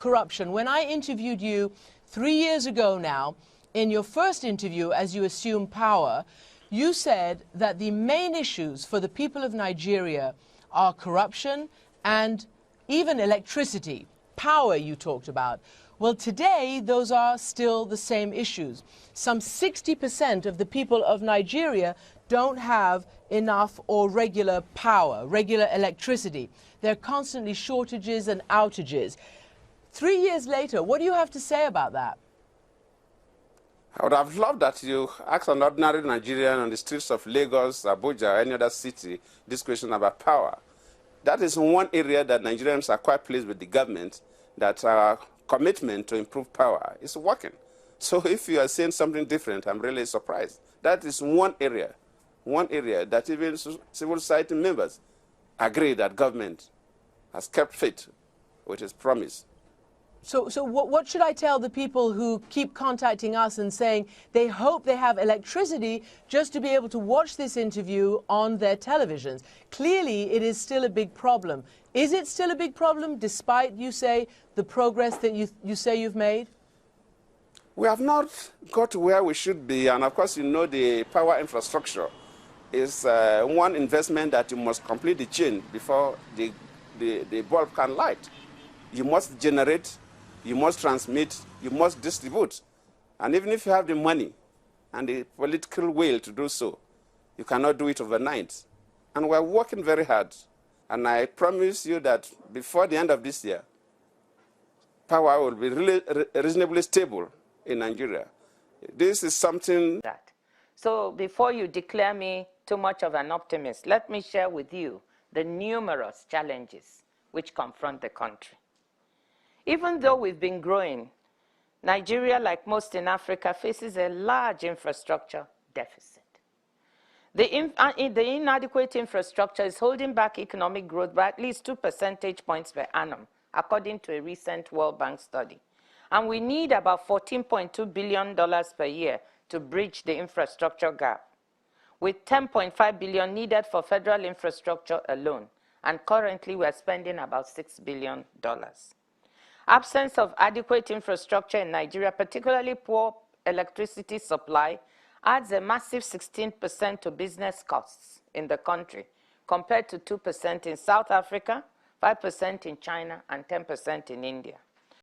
corruption. When I interviewed you 3 years ago now, in your first interview as you assumed power, you said that the main issues for the people of Nigeria are corruption and even electricity. Power you talked about. Well, today, those are still the same issues. Some 60% of the people of Nigeria don't have enough or regular power, regular electricity. There are constantly shortages and outages. 3 years later, what do you have to say about that? I would have loved that you asked an ordinary Nigerian on the streets of Lagos, Abuja, or any other city this question about power. That is one area that Nigerians are quite pleased with the government, that our commitment to improve power is working. So if you are saying something different, I'm really surprised. That is one area that even civil society members agree that government has kept faith with its promise. So what should I tell the people who keep contacting us and saying they hope they have electricity just to be able to watch this interview on their televisions? Clearly, it is still a big problem. Is it still a big problem, despite, you say, the progress that you say you've made? We have not got to where we should be, and of course, you know, the power infrastructure is one investment that you must complete the chain before the bulb can light. You must generate, you must transmit, you must distribute. And even if you have the money and the political will to do so, you cannot do it overnight. And we're working very hard. And I promise you that before the end of this year, power will be really reasonably stable in Nigeria. This is something that. So before you declare me too much of an optimist, let me share with you the numerous challenges which confront the country. Even though we've been growing, Nigeria, like most in Africa, faces a large infrastructure deficit. The inadequate infrastructure is holding back economic growth by at least 2 percentage points per annum, according to a recent World Bank study. And we need about $14.2 billion per year to bridge the infrastructure gap, with $10.5 billion needed for federal infrastructure alone. And currently, we're spending about $6 billion. Absence of adequate infrastructure in Nigeria, particularly poor electricity supply, adds a massive 16% to business costs in the country, compared to 2% in South Africa, 5% in China, and 10% in India.